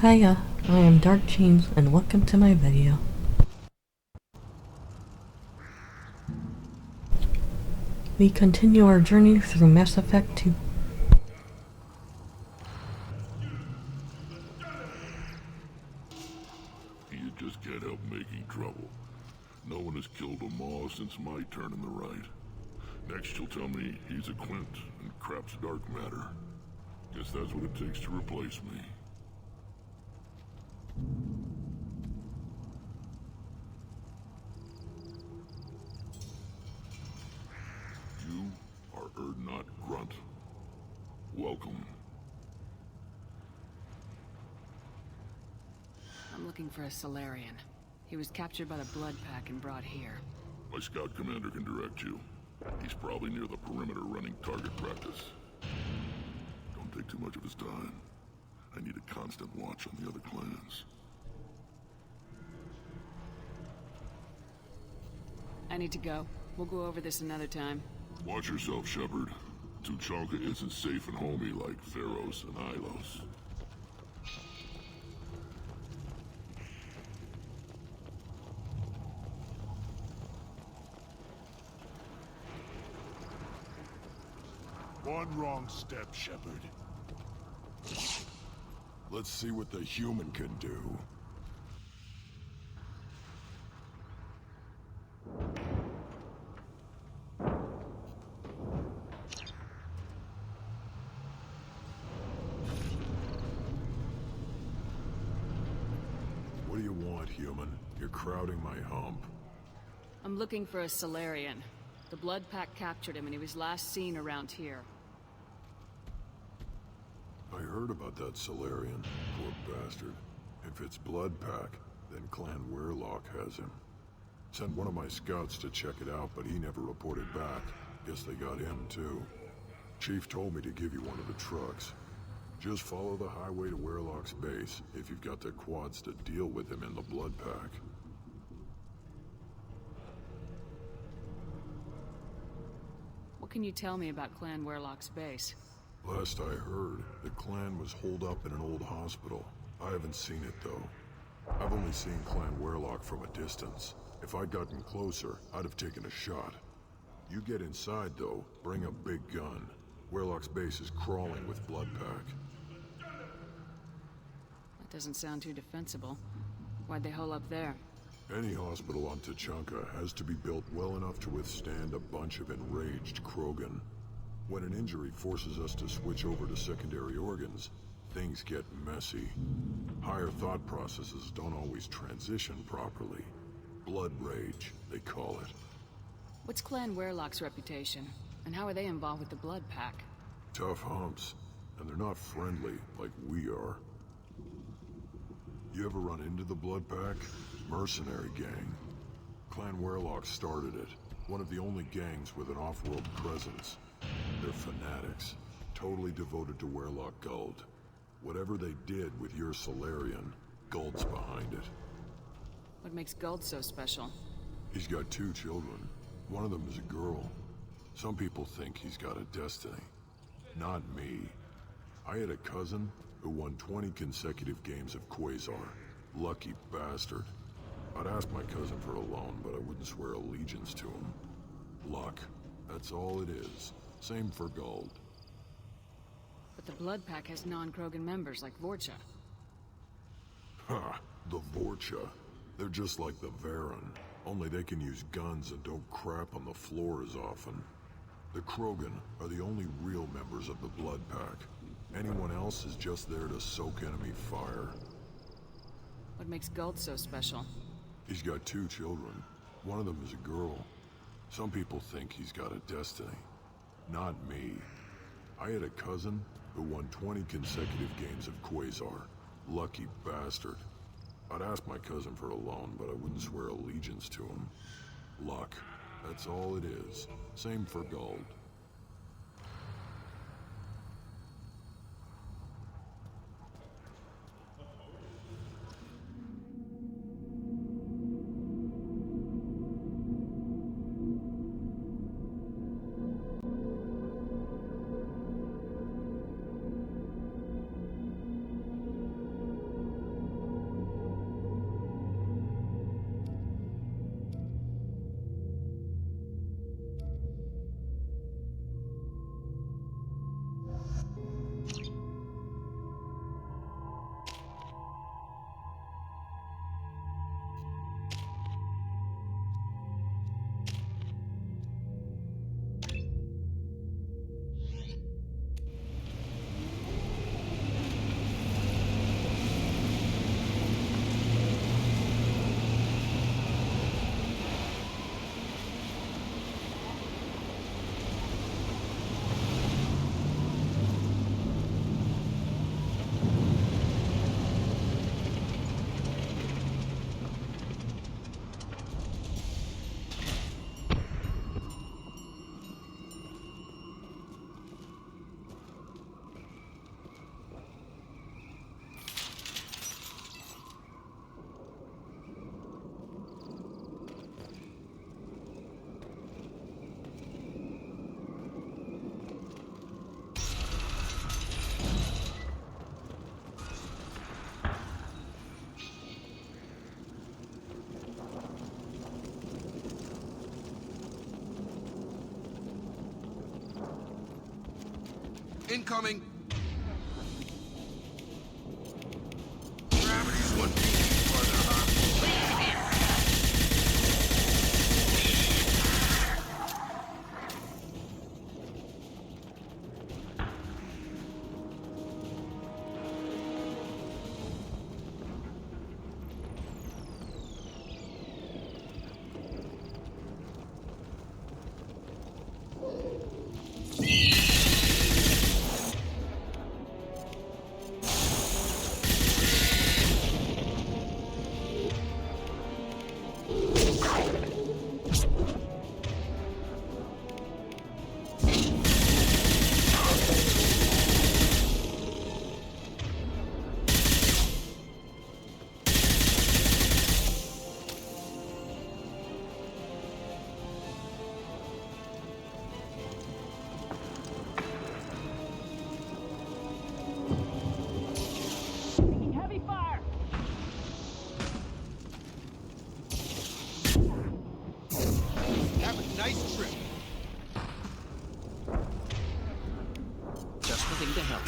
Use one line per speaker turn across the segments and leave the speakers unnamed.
Hiya, I am Dark Jeans and welcome to my video. We continue our journey through Mass Effect 2.
You just can't help making trouble. No one has killed a Maw since my turn in the right. Next you'll tell me he's a Quint and crap's dark matter. Guess that's what it takes to replace me. You are Erdnot Grunt. Welcome.
I'm looking for a Solarian. He was captured by the Blood Pack and brought here.
My scout commander can direct you. He's probably near the perimeter running target practice. Don't take too much of his time. I need a constant watch on the other clans.
I need to go. We'll go over this another time.
Watch yourself, Shepard. Tuchanka isn't safe and homey like Theros and Ilos.
One wrong step, Shepard. Let's see what the human can do. What do you want, human? You're crowding my hump.
I'm looking for a Solarian. The Blood Pack captured him and he was last seen around here.
I heard about that Solarian. Poor bastard. If it's Blood Pack, then Clan Weirlock has him. Sent one of my scouts to check it out, but he never reported back. Guess they got him too. Chief told me to give you one of the trucks. Just follow the highway to Weirlock's base if you've got the quads to deal with him in the Blood Pack.
What can you tell me about Clan Weirlock's base?
Last I heard, the clan was holed up in an old hospital. I haven't seen it though. I've only seen Clan Weirlock from a distance. If I'd gotten closer, I'd have taken a shot. You get inside though, bring a big gun. Weirlock's base is crawling with Blood Pack.
That doesn't sound too defensible. Why'd they hole up there?
Any hospital on Tuchanka has to be built well enough to withstand a bunch of enraged Krogan. When an injury forces us to switch over to secondary organs, things get messy. Higher thought processes don't always transition properly. Blood rage, they call it.
What's Clan Weirlock's reputation? And how are they involved with the Blood Pack?
Tough humps, and they're not friendly like we are. You ever run into the Blood Pack? Mercenary gang. Clan Weirlock started it. One of the only gangs with an off-world presence. They're fanatics, totally devoted to Weirlock Guld. Whatever they did with your Solarian, Guld's behind it.
What makes Guld so special?
He's got 2 children. One of them is a girl. Some people think he's got a destiny. Not me. I had a cousin who won 20 consecutive games of Quasar. Lucky bastard. I'd ask my cousin for a loan, but I wouldn't swear allegiance to him. Luck. That's all it is. Same for Guld.
But the Blood Pack has non-Krogan members like Vorcha.
Ha! The Vorcha. They're just like the Varen. Only they can use guns and don't crap on the floor as often. The Krogan are the only real members of the Blood Pack. Anyone else is just there to soak enemy fire.
What makes Guld so special?
He's got 2 children. One of them is a girl. Some people think he's got a destiny. Not me. I had a cousin who won 20 consecutive games of Quasar. Lucky bastard. I'd ask my cousin for a loan, but I wouldn't swear allegiance to him. Luck. That's all it is. Same for Guld.
Incoming! Gravity's what beat you further, huh?
Have a nice trip. Just the thing to help.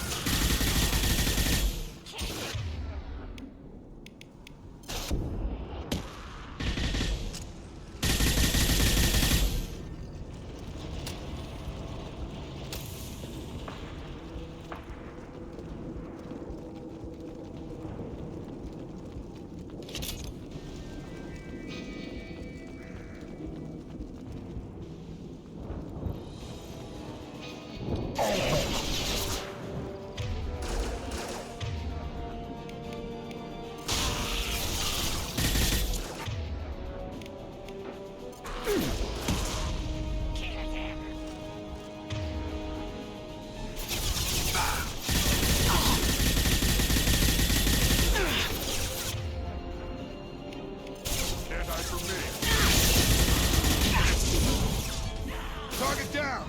Can't hide from me. Target down!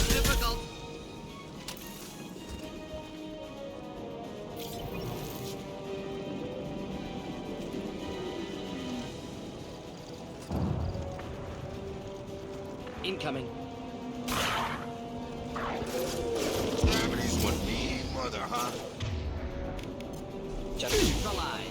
Difficult. Incoming.
Gravity's what beat mother, huh?
Just neutralized.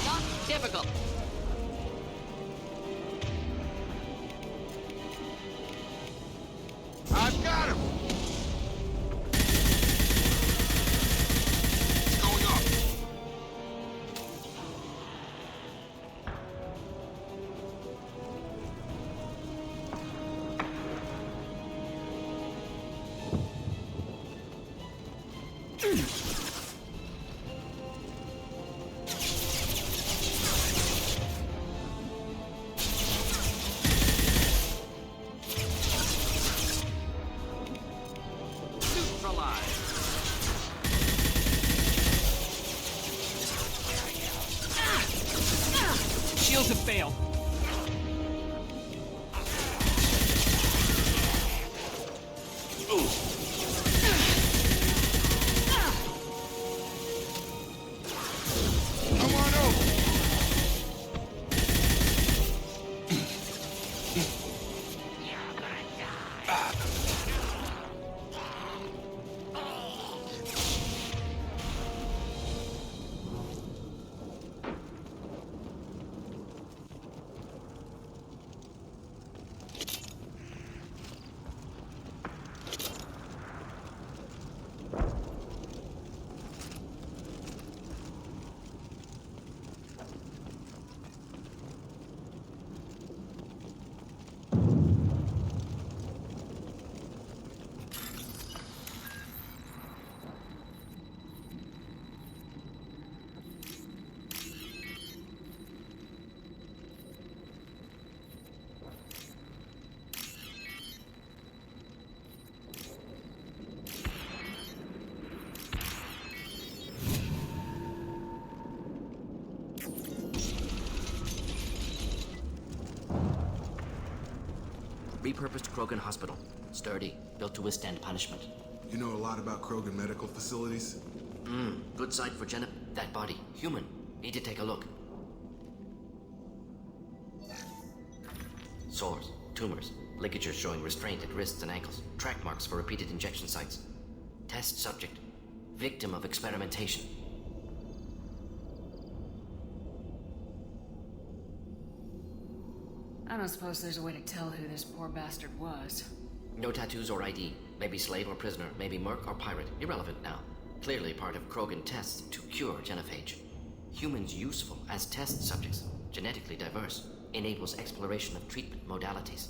Not difficult.
I've got him! It's going up.
Neutralized. Shields have failed.
Come on over.
Repurposed Krogan hospital. Sturdy, built to withstand punishment.
You know a lot about Krogan medical facilities?
Good site for that body. Human. Need to take a look. Sores, tumors, ligatures showing restraint at wrists and ankles, track marks for repeated injection sites. Test subject. Victim of experimentation.
I don't suppose there's a way to tell who this poor bastard was.
No tattoos or ID. Maybe slave or prisoner, maybe merc or pirate. Irrelevant now. Clearly part of Krogan tests to cure genophage. Humans useful as test subjects, genetically diverse, enables exploration of treatment modalities.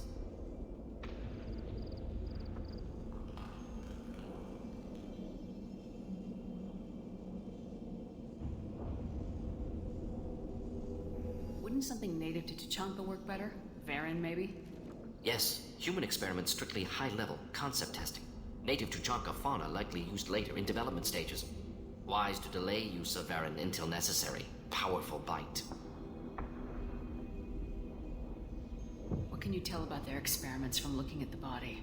Wouldn't something native to Tuchanka work better? Varen, maybe?
Yes, human experiments strictly high-level concept testing. Native Tuchanka fauna likely used later in development stages. Wise to delay use of Varen until necessary. Powerful bite.
What can you tell about their experiments from looking at the body?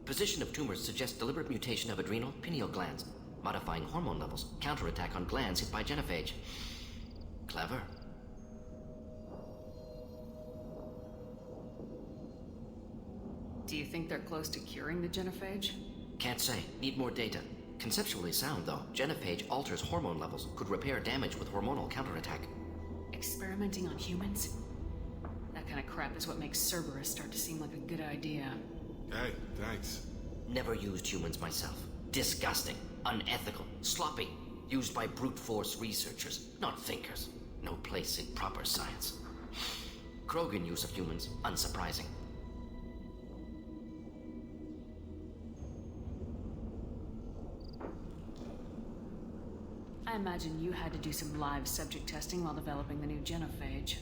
Position of tumors suggests deliberate mutation of adrenal pineal glands, modifying hormone levels, counterattack on glands hit by genophage. Clever.
Do you think they're close to curing the genophage?
Can't say. Need more data. Conceptually sound, though. Genophage alters hormone levels, could repair damage with hormonal counterattack.
Experimenting on humans? That kind of crap is what makes Cerberus start to seem like a good idea.
Hey, thanks.
Never used humans myself. Disgusting, unethical, sloppy. Used by brute force researchers, not thinkers. No place in proper science. Krogan use of humans, unsurprising.
I imagine you had to do some live subject testing while developing the new genophage.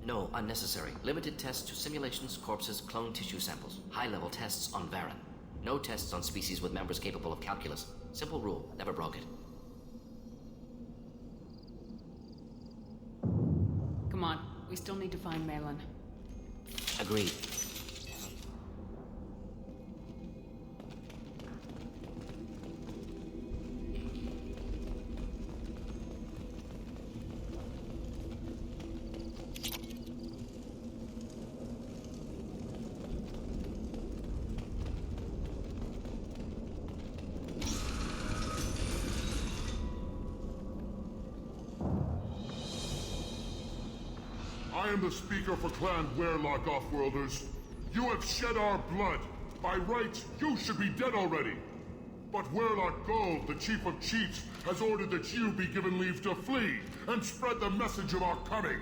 No, unnecessary. Limited tests to simulations, corpses, cloned tissue samples. High-level tests on Varen. No tests on species with members capable of calculus. Simple rule, never broke it.
Come on, we still need to find Malin.
Agreed.
I am the speaker for Clan Werlock, Offworlders. You have shed our blood. By rights, you should be dead already. But Werlock Gold, the Chief of Chiefs, has ordered that you be given leave to flee and spread the message of our coming.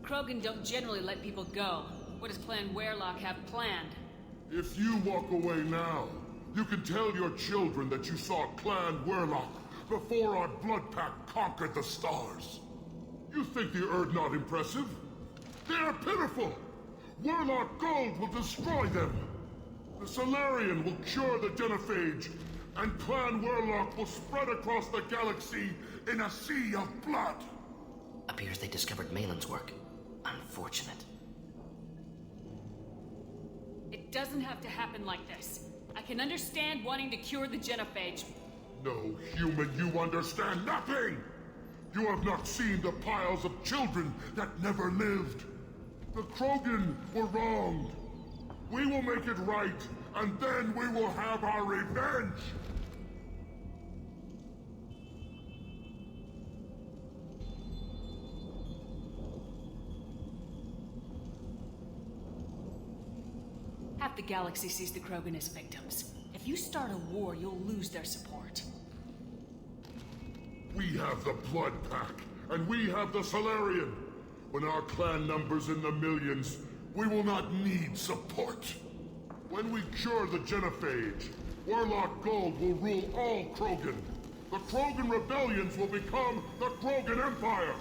Krogan don't generally let people go. What does Clan Werlock have planned?
If you walk away now, you can tell your children that you saw Clan Werlock before our blood pack conquered the stars. You think the Erd not impressive? They are pitiful! Werlock Gold will destroy them! The Solarian will cure the genophage, and Clan Werlock will spread across the galaxy in a sea of blood!
Appears they discovered Malin's work. Unfortunate.
It doesn't have to happen like this. I can understand wanting to cure the genophage.
No, human, you understand nothing! You have not seen the piles of children that never lived. The Krogan were wronged. We will make it right, and then we will have our revenge!
Half the galaxy sees the Krogan as victims. If you start a war, you'll lose their support.
We have the Blood Pack, and we have the Solarian. When our clan numbers in the millions, we will not need support. When we cure the genophage, Werlock Gold will rule all Krogan. The Krogan rebellions will become the Krogan Empire.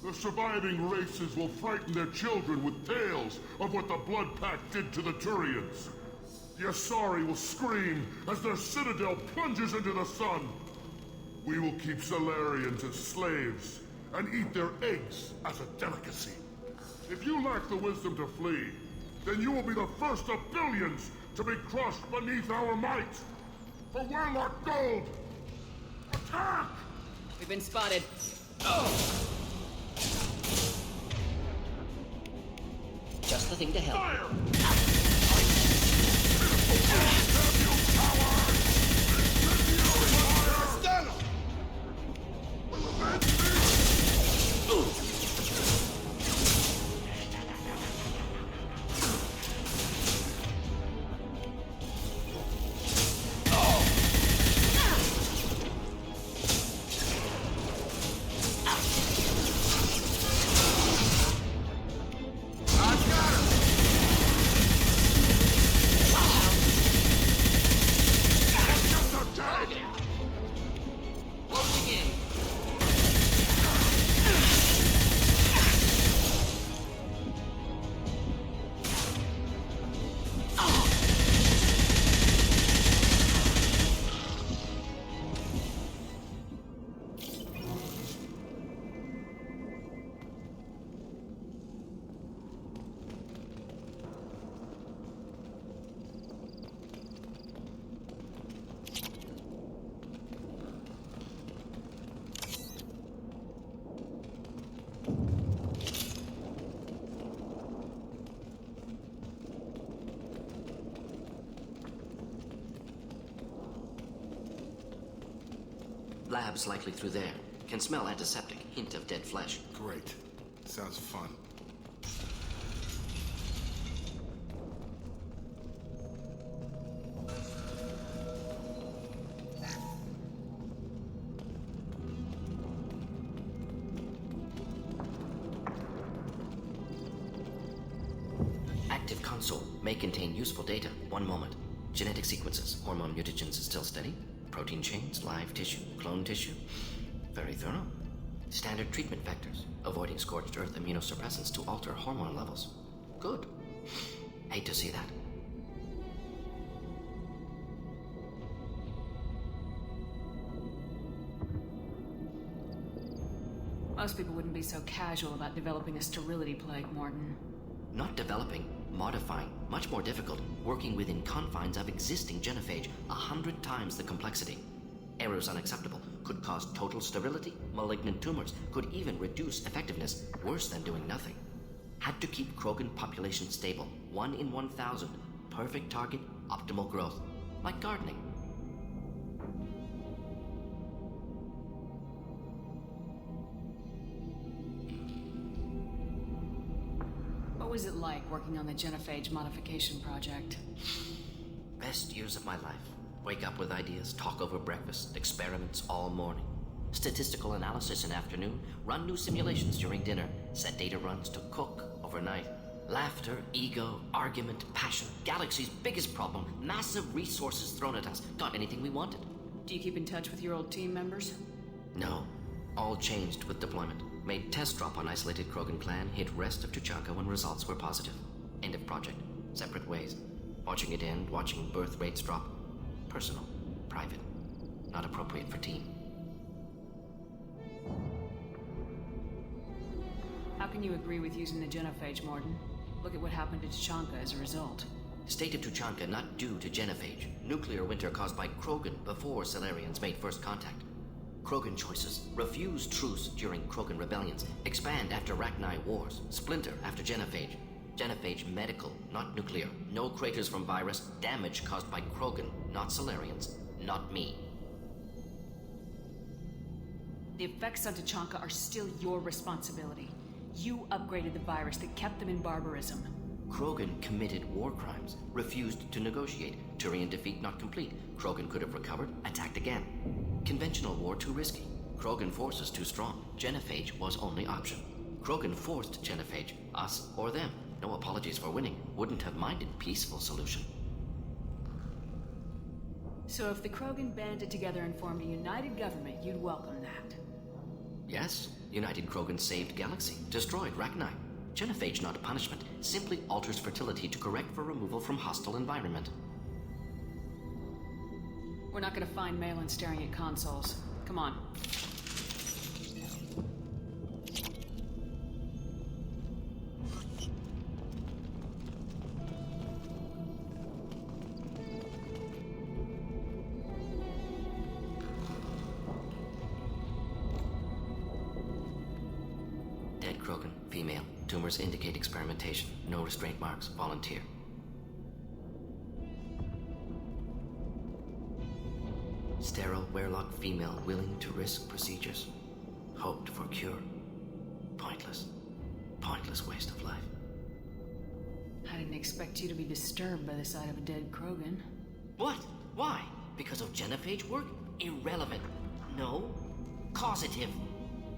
The surviving races will frighten their children with tales of what the Blood Pack did to the Turians. The Asari will scream as their citadel plunges into the sun. We will keep Solarians as slaves, and eat their eggs as a delicacy. If you lack the wisdom to flee, then you will be the first of billions to be crushed beneath our might. For Warlock Gold! Attack!
We've been spotted.
Just the thing to help.
Fire!
Stun him!
Closing in.
Lab's likely through there. Can smell antiseptic, hint of dead flesh.
Great. Sounds fun.
Active console may contain useful data. One moment. Genetic sequences, hormone mutagens still steady. Protein chains, live tissue, clone tissue. Very thorough. Standard treatment vectors, avoiding scorched earth immunosuppressants to alter hormone levels. Good. Hate to see that.
Most people wouldn't be so casual about developing a sterility plague, Mordin.
Not developing, modifying, much more difficult, working within confines of existing genophage, 100 times the complexity. Errors unacceptable, could cause total sterility, malignant tumors, could even reduce effectiveness, worse than doing nothing. Had to keep Krogan population stable, 1 in 1,000, perfect target, optimal growth, like gardening.
What was it like working on the genophage modification project?
Best years of my life. Wake up with ideas, talk over breakfast, experiments all morning. Statistical analysis in afternoon, run new simulations during dinner, set data runs to cook overnight. Laughter, ego, argument, passion. Galaxy's biggest problem, massive resources thrown at us. Got anything we wanted.
Do you keep in touch with your old team members?
No. All changed with deployment. Made test drop on isolated Krogan clan, hit rest of Tuchanka when results were positive. End of project. Separate ways. Watching it end, watching birth rates drop. Personal. Private. Not appropriate for team.
How can you agree with using the genophage, Mordin? Look at what happened to Tuchanka as a result.
State of Tuchanka not due to genophage. Nuclear winter caused by Krogan before Salarians made first contact. Krogan choices. Refuse truce during Krogan rebellions. Expand after Rachni wars. Splinter after genophage. Genophage medical, not nuclear. No craters from virus. Damage caused by Krogan, not Salarians. Not me.
The effects on Tuchanka are still your responsibility. You upgraded the virus that kept them in barbarism.
Krogan committed war crimes. Refused to negotiate. Turian defeat not complete. Krogan could have recovered. Attacked again. Conventional war too risky. Krogan forces too strong. Genophage was only option. Krogan forced genophage. Us or them. No apologies for winning. Wouldn't have minded peaceful solution.
So if the Krogan banded together and formed a united government, you'd welcome that.
Yes, United Krogan saved Galaxy. Destroyed Rachni. Genophage not punishment. Simply alters fertility to correct for removal from hostile environment.
We're not gonna find Malin staring at consoles. Come on.
female. Tumors indicate experimentation. No restraint marks. Volunteer. Sterile Werelock female willing to risk procedures. Hoped for cure. Pointless. Pointless waste of life.
I didn't expect you to be disturbed by the sight of a dead Krogan.
What? Why? Because of genophage work? Irrelevant. No. Causative.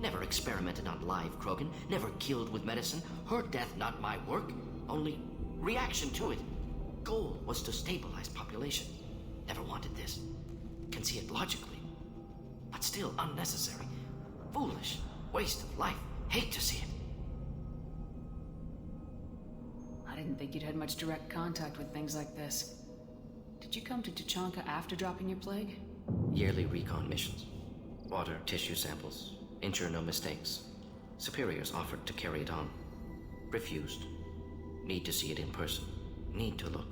Never experimented on live Krogan. Never killed with medicine. Her death not my work. Only reaction to it. Goal was to stabilize population. Never wanted this. Can see it logically. But still unnecessary. Foolish. Waste of life. Hate to see it.
I didn't think you'd had much direct contact with things like this. Did you come to Tuchanka after dropping your plague?
Yearly recon missions. Water, tissue samples. Ensure no mistakes. Superiors offered to carry it on. Refused. Need to see it in person. Need to look.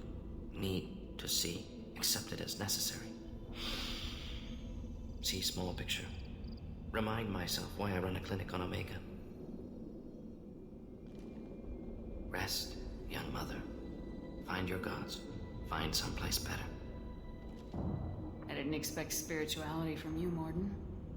Need to see. Accepted as necessary. See small picture. Remind myself why I run a clinic on Omega. Rest, young mother. Find your gods. Find someplace better.
I didn't expect spirituality from you, Mordin.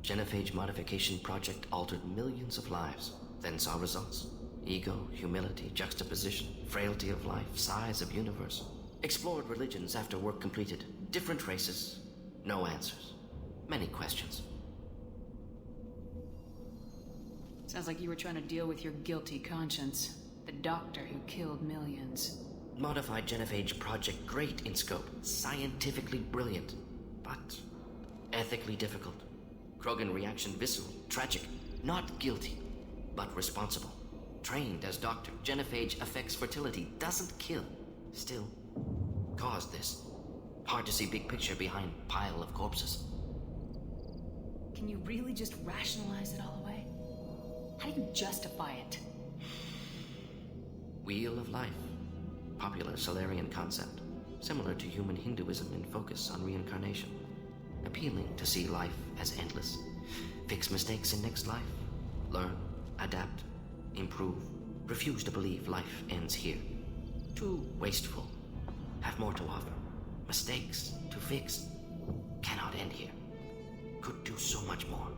Genophage modification project altered millions of lives. Then saw results. Ego, humility, juxtaposition, frailty of life, size of universe. Explored religions after work completed. Different races. No answers. Many questions.
Sounds like you were trying to deal with your guilty conscience. The doctor who killed millions.
Modified genophage project great in scope. Scientifically brilliant. But ethically difficult. Krogan reaction visceral, tragic. Not guilty, but responsible. Trained as doctor, genophage affects fertility, doesn't kill. Still, caused this. Hard to see big picture behind pile of corpses.
Can you really just rationalize it all away? How do you justify it?
Wheel of life. Popular Solarian concept. Similar to human Hinduism in focus on reincarnation. Appealing to see life as endless. Fix mistakes in next life. Learn, adapt, improve. Refuse to believe life ends here. Too wasteful. Have more to offer. Mistakes to fix. Cannot end here. Could do so much more.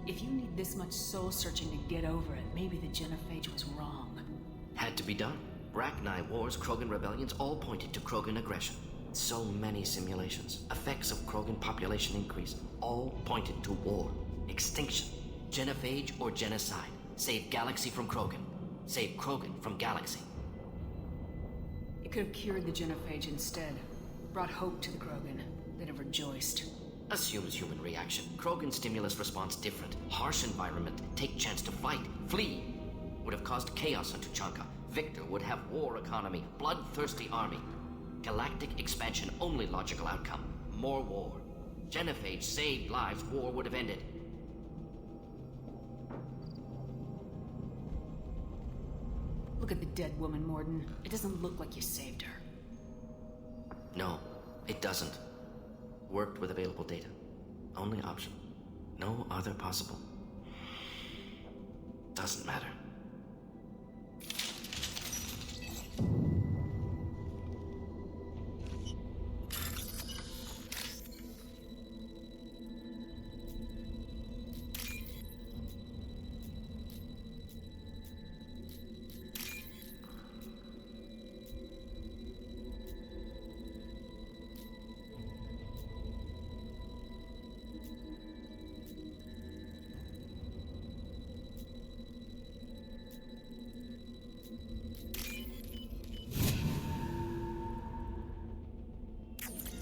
If you need this much soul searching to get over it, maybe the genophage was wrong.
Had to be done. Rachni wars, Krogan rebellions, all pointed to Krogan aggression. So many simulations. Effects of Krogan population increase. All pointed to war. Extinction. Genophage or genocide. Save galaxy from Krogan. Save Krogan from galaxy.
It could have cured the genophage instead. Brought hope to the Krogan. They'd have rejoiced.
Assumes human reaction. Krogan stimulus response different. Harsh environment. Take chance to fight. Flee. Would have caused chaos on Tuchanka. Victor would have war economy. Bloodthirsty army. Galactic expansion only logical outcome. More war. Genophage saved lives. War would have ended.
Look at the dead woman, Mordin. It doesn't look like you saved her.
No, it doesn't. Worked with available data. Only option. No other possible. Doesn't matter.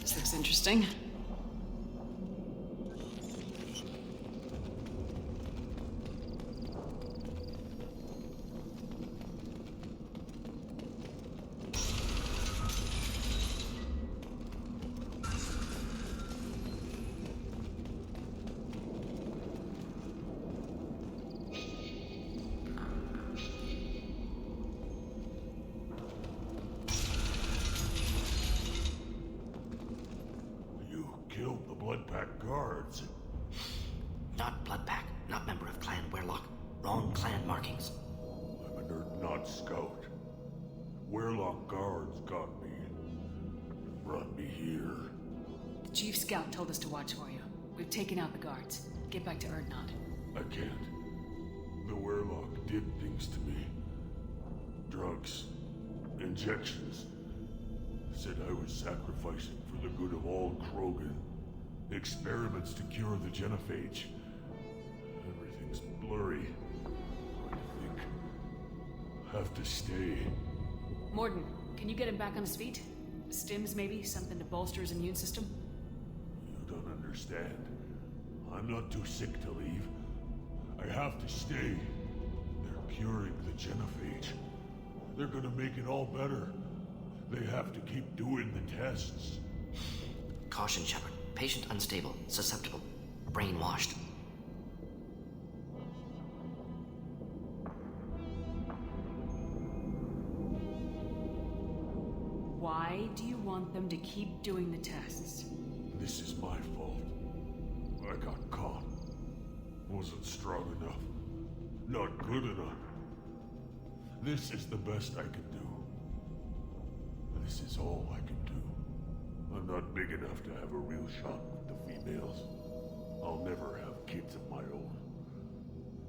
This looks interesting.
You killed the Blood Pack guards.
Not Bloodpack. Not member of Clan Werelock. Wrong clan marker. markings.
I'm an Erdnot scout. Wehrlock guards got me. Brought me here.
The chief scout told us to watch for you. We've taken out the guards. Get back to Erdnot.
I can't. The Wehrlock did things to me. Drugs. Injections. Said I was sacrificing for the good of all Krogan. Experiments to cure the genophage. Everything's blurry. I think... have to stay.
Mordin, can you get him back on his feet? Stims, maybe? Something to bolster his immune system?
You don't understand. I'm not too sick to leave. I have to stay. They're curing the genophage. They're gonna make it all better. They have to keep doing the tests.
Caution, Shepard. Patient unstable, susceptible, brainwashed.
Why do you want them to keep doing the tests?
This is my fault. I got caught. Wasn't strong enough. Not good enough. This is the best I can do. This is all I can do. I'm not big enough to have a real shot with the females. I'll never have kids of my own.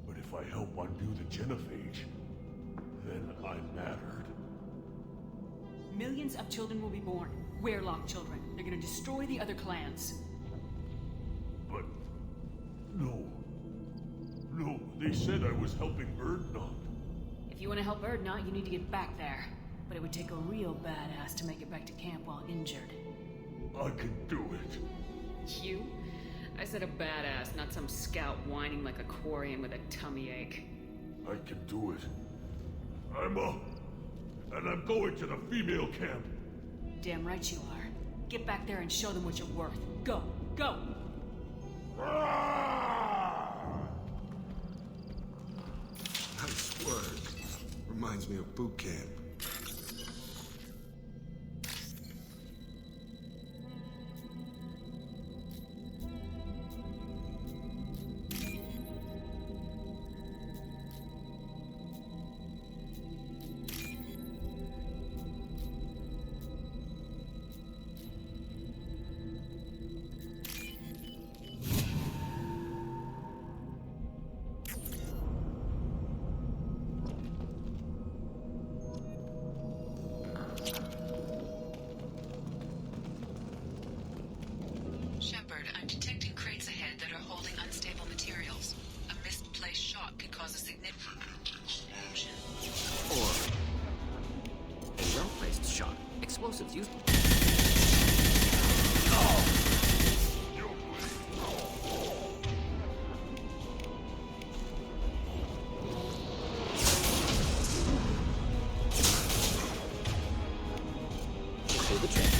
But if I help undo the genophage, then I'm mattered.
Millions of children will be born. Wehrlock children. They're gonna destroy the other clans.
But... no. No, they said I was helping Erdnot.
If you want to help Erdnot, you need to get back there. But it would take a real badass to make it back to camp while injured.
I can do it.
You? I said a badass, not some scout whining like a Quarian with a tummy ache.
I can do it. I'm up. And I'm going to the female camp.
Damn right you are. Get back there and show them what you're worth. Go! Go!
Nice work. Reminds me of boot camp.
Shepard, I'm detecting crates ahead that are holding unstable materials. A misplaced shock could cause a significant explosion.
Or a well-placed shot. Explosives used. Do the trick.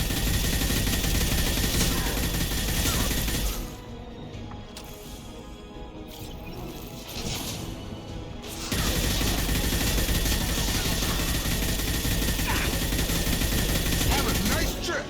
Have a nice trip.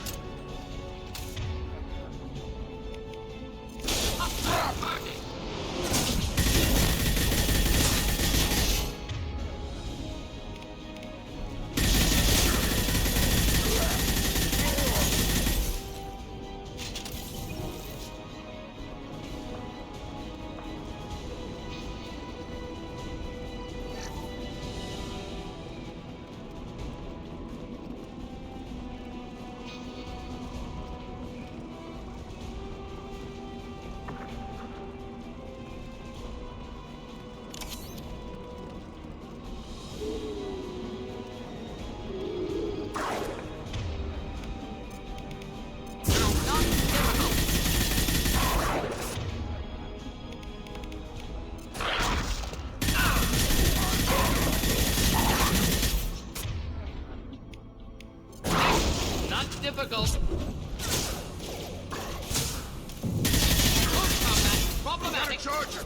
Not difficult. Close combat. Problematic.
Charger.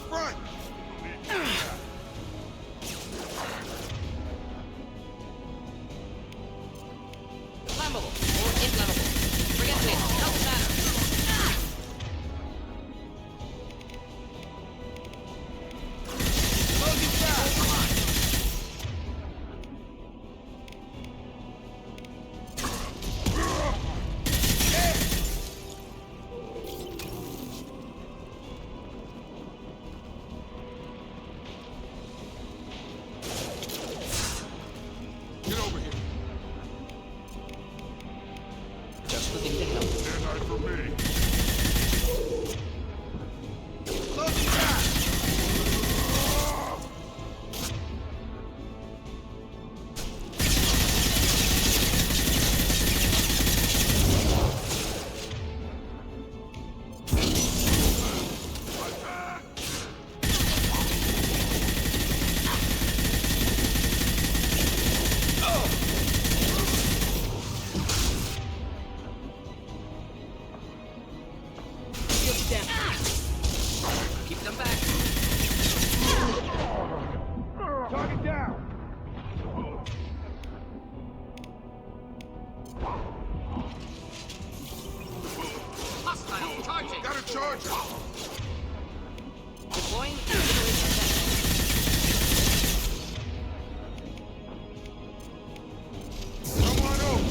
front!
Flammable or inflammable. Forget me. Doesn't matter.
Closing fast!
Come on.
Get over here.
Just looking to help.
Stand eye for me.
Closing fast!
Keep them back.
Target down!
Hostile charging.
Got a charger!
Deploying incineration vessel.
Come on over!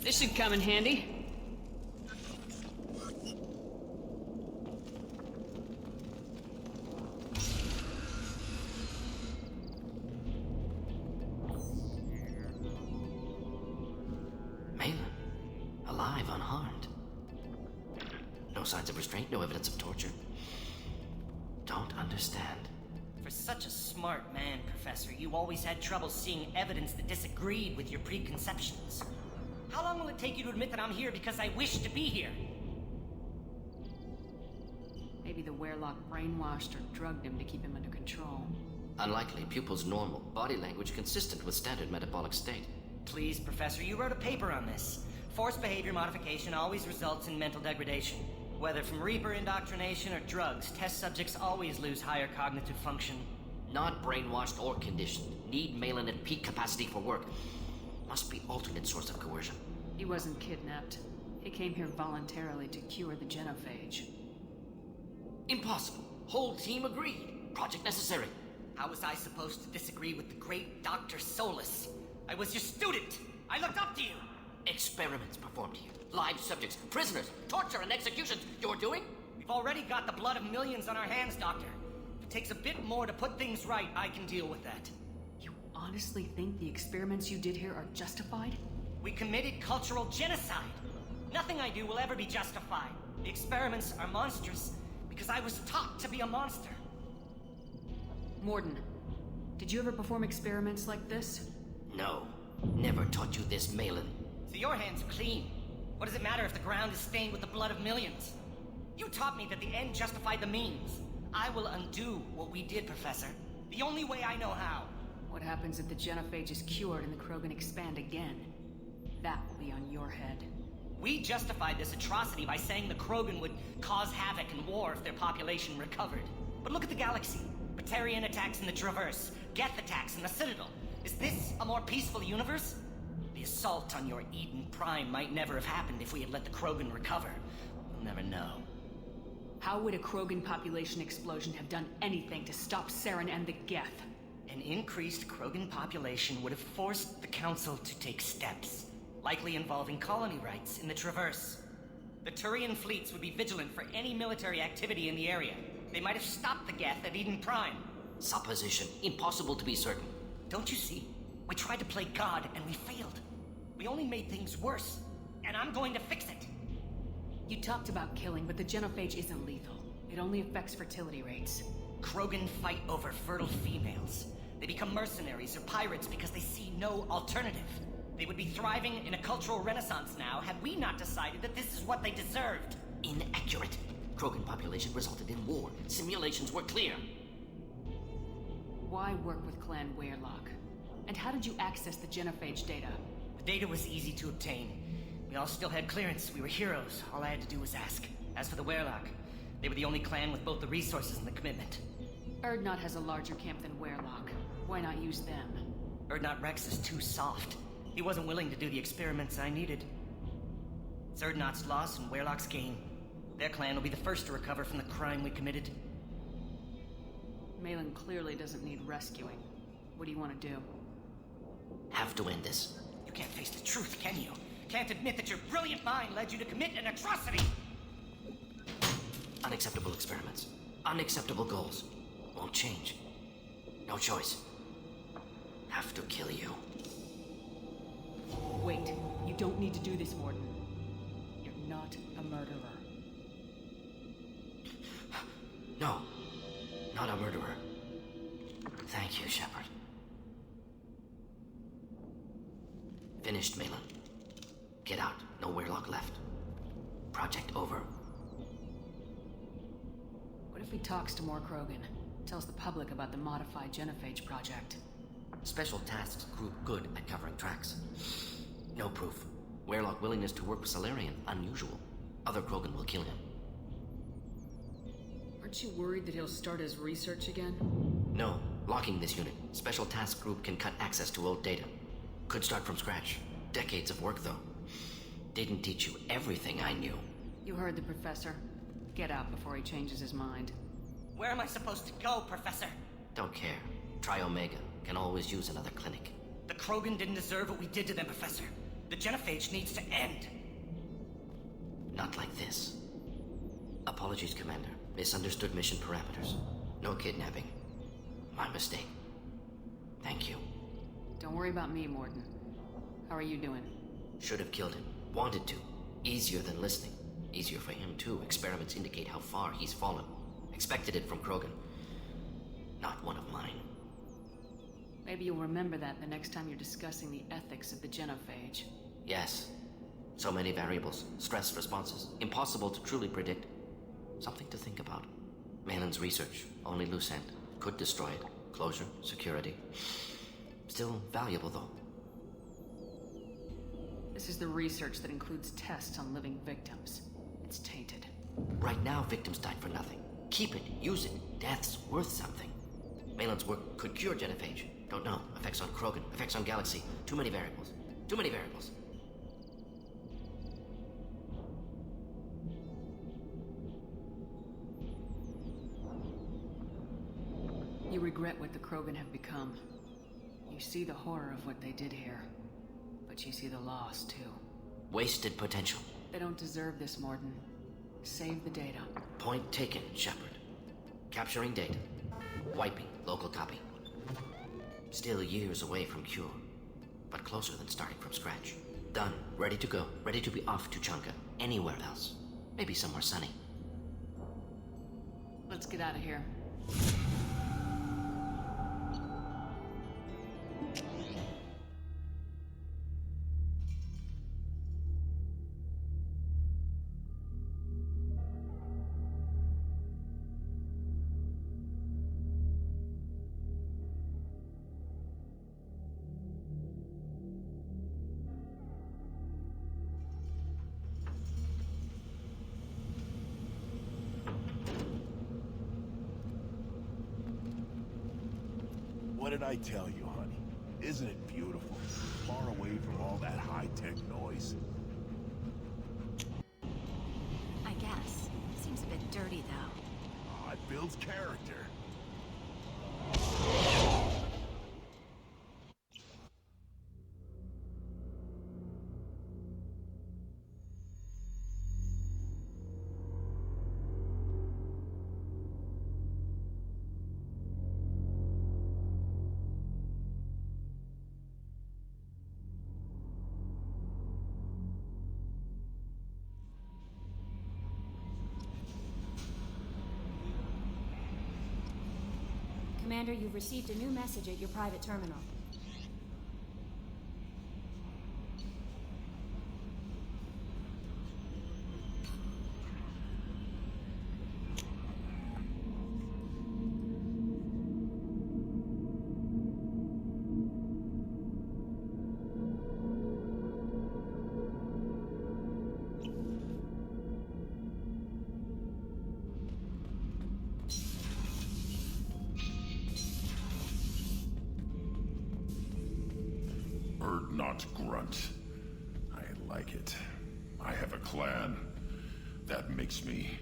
This should come in handy.
Malin, alive, unharmed. No signs of restraint, no evidence of torture. Don't understand.
For such a smart man, Professor, you always had trouble seeing evidence that disagreed with your preconceptions. How long will it take you to admit that I'm here because I wish to be here?
Maybe the Werelock brainwashed or drugged him to keep him under control.
Unlikely. Pupil's normal. Body language consistent with standard metabolic state.
Please, Professor, you wrote a paper on this. Forced behavior modification always results in mental degradation. Whether from Reaper indoctrination or drugs, test subjects always lose higher cognitive function.
Not brainwashed or conditioned. Need Malin at peak capacity for work. Must be alternate source of coercion.
He wasn't kidnapped. He came here voluntarily to cure the genophage.
Impossible. Whole team agreed. Project necessary.
How was I supposed to disagree with the great Dr. Solus? I was your student! I looked up to you!
Experiments performed here. Live subjects, prisoners, torture and executions. You're doing?
We've already got the blood of millions on our hands, Doctor. If it takes a bit more to put things right, I can deal with that.
You honestly think the experiments you did here are justified?
We committed cultural genocide. Nothing I do will ever be justified. The experiments are monstrous because I was taught to be a monster.
Mordin, did you ever perform experiments like this?
No. Never taught you this, Malin.
So your hands are clean. What does it matter if the ground is stained with the blood of millions? You taught me that the end justified the means. I will undo what we did, Professor. The only way I know how.
What happens if the genophage is cured and the Krogan expand again? That will be on your head.
We justified this atrocity by saying the Krogan would cause havoc and war if their population recovered. But look at the galaxy. Batarian attacks in the Traverse, Geth attacks in the Citadel. Is this a more peaceful universe? The assault on your Eden Prime might never have happened if we had let the Krogan recover. We'll never know.
How would a Krogan population explosion have done anything to stop Saren and the Geth?
An increased Krogan population would have forced the Council to take steps, likely involving colony rights in the Traverse. The Turian fleets would be vigilant for any military activity in the area. They might have stopped the Geth at Eden Prime.
Supposition. Impossible to be certain.
Don't you see? We tried to play God and we failed. We only made things worse. And I'm going to fix it.
You talked about killing, but the genophage isn't lethal. It only affects fertility rates.
Krogan fight over fertile females. They become mercenaries or pirates because they see no alternative. They would be thriving in a cultural renaissance now had we not decided that this is what they deserved.
Inaccurate. Krogan population resulted in war. Simulations were clear.
Why work with Clan Weirlock? And how did you access the genophage data?
The data was easy to obtain. We all still had clearance. We were heroes. All I had to do was ask. As for the Weirlock, they were the only clan with both the resources and the commitment.
Erdnot has a larger camp than Weirlock. Why not use them?
Erdnot Rex is too soft. He wasn't willing to do the experiments I needed. It's Erdnot's loss and Weirlock's gain. Their clan will be the first to recover from the crime we committed.
Malin clearly doesn't need rescuing. What do you want to do?
Have to end this.
You can't face the truth, can you? Can't admit that your brilliant mind led you to commit an atrocity!
Unacceptable experiments. Unacceptable goals. Won't change. No choice. Have to kill you.
Wait. You don't need to do this, Mordin. You're not a murderer.
No. Not a murderer. Thank you, Shepard. Finished, Malin. Get out. No Weirlock left. Project over.
What if he talks to more Krogan? Tells the public about the modified genophage project?
Special tasks group good at covering tracks. No proof. Weirlock willingness to work with Salarian, unusual. Other Krogan will kill him.
Aren't you worried that he'll start his research again?
No. Locking this unit. Special task group can cut access to old data. Could start from scratch. Decades of work, though. Didn't teach you everything I knew.
You heard the professor. Get out before he changes his mind.
Where am I supposed to go, Professor?
Don't care. Try Omega. Can always use another clinic.
The Krogan didn't deserve what we did to them, Professor. The genophage needs to end.
Not like this. Apologies, Commander. Misunderstood mission parameters. No kidnapping. My mistake. Thank you.
Don't worry about me, Mordin. How are you doing?
Should have killed him. Wanted to. Easier than listening. Easier for him, too. Experiments indicate how far he's fallen. Expected it from Krogan. Not one of mine.
Maybe you'll remember that the next time you're discussing the ethics of the genophage.
Yes. So many variables. Stress responses. Impossible to truly predict. Something to think about. Malin's research. Only loose end. Could destroy it. Closure. Security. Still valuable, though.
This is the research that includes tests on living victims. It's tainted.
Right now, victims died for nothing. Keep it. Use it. Death's worth something. Malin's work could cure genophage. Don't know. Effects on Krogan. Effects on Galaxy. Too many variables. Too many variables.
You regret what the Krogan have become. You see the horror of what they did here. But you see the loss, too.
Wasted potential.
They don't deserve this, Mordin. Save the data.
Point taken, Shepard. Capturing data. Wiping local copy. Still years away from cure. But closer than starting from scratch. Done. Ready to go. Ready to be off to Chunka. Anywhere else. Maybe somewhere sunny.
Let's get out of here.
What did I tell you, honey? Isn't it beautiful? Far away from all that high-tech noise.
I guess. Seems a bit dirty, though.
Oh, it builds character.
Commander, you've received a new message at your private terminal.
Not grunt. I like it. I have a clan. That makes me...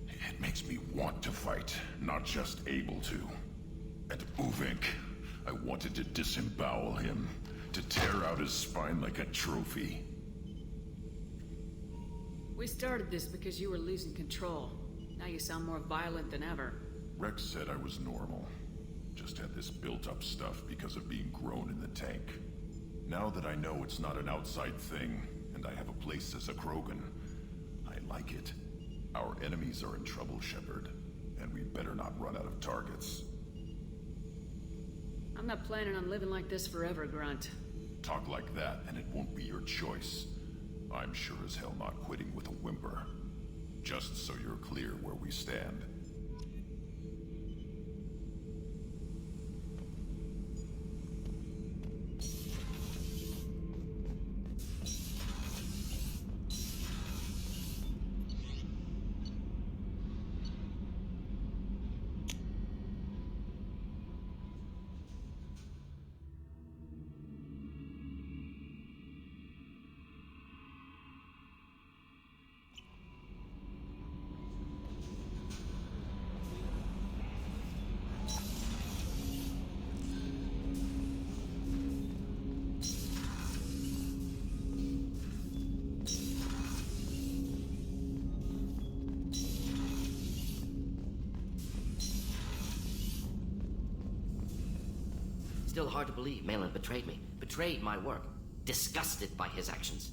It makes me want to fight, not just able to. And Uvink, I wanted to disembowel him, to tear out his spine like a trophy.
We started this because you were losing control. Now you sound more violent than ever.
Rex said I was normal. Just had this built-up stuff because of being grown in the tank. Now that I know it's not an outside thing, and I have a place as a Krogan, I like it. Our enemies are in trouble, Shepard, and we better not run out of targets.
I'm not planning on living like this forever, Grunt.
Talk like that, and it won't be your choice. I'm sure as hell not quitting with a whimper. Just so you're clear where we stand.
Still hard to believe Malin betrayed me. Betrayed my work. Disgusted by his actions.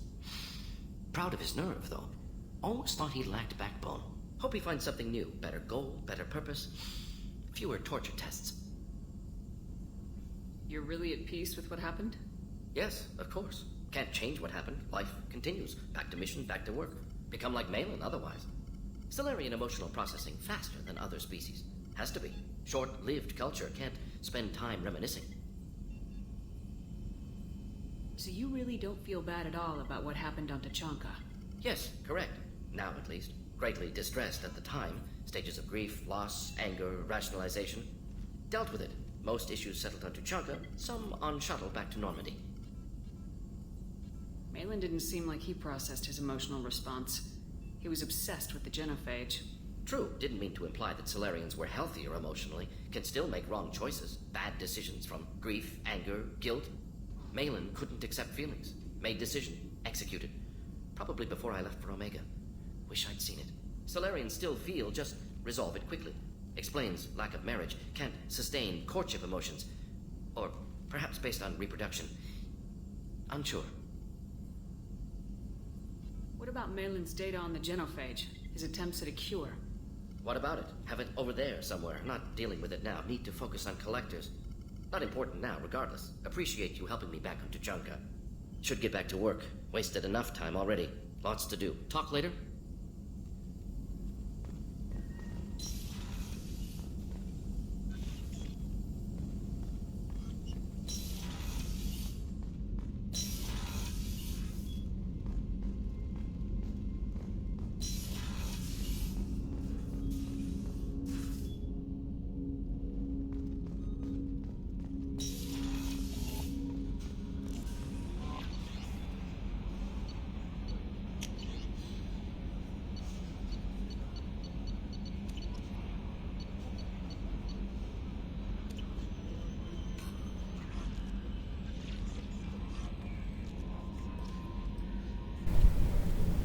Proud of his nerve, though. Almost thought he lacked backbone. Hope he finds something new. Better goal, better purpose. Fewer torture tests.
You're really at peace with what happened?
Yes, of course. Can't change what happened. Life continues. Back to mission, back to work. Become like Malin otherwise. Solarian emotional processing faster than other species. Has to be. Short-lived culture can't spend time reminiscing.
So you really don't feel bad at all about what happened on Tachanka?
Yes, correct. Now at least. Greatly distressed at the time. Stages of grief, loss, anger, rationalization. Dealt with it. Most issues settled on Tachanka, some on shuttle back to Normandy.
Malin didn't seem like he processed his emotional response. He was obsessed with the genophage.
True, didn't mean to imply that Solarians were healthier emotionally, can still make wrong choices, bad decisions from grief, anger, guilt. Malin couldn't accept feelings, made decision, executed. Probably before I left for Omega. Wish I'd seen it. Solarians still feel, just resolve it quickly. Explains lack of marriage, can't sustain courtship emotions. Or perhaps based on reproduction. Unsure.
What about Malin's data on the genophage? His attempts at a cure?
What about it? Have it over there somewhere. Not dealing with it now. Need to focus on collectors. Not important now, regardless. Appreciate you helping me back on Tachanka. Should get back to work. Wasted enough time already. Lots to do. Talk later?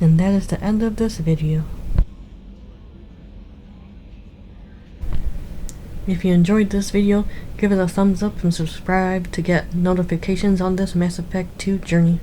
And that is the end of this video. If you enjoyed this video, give it a thumbs up and subscribe to get notifications on this Mass Effect 2 journey.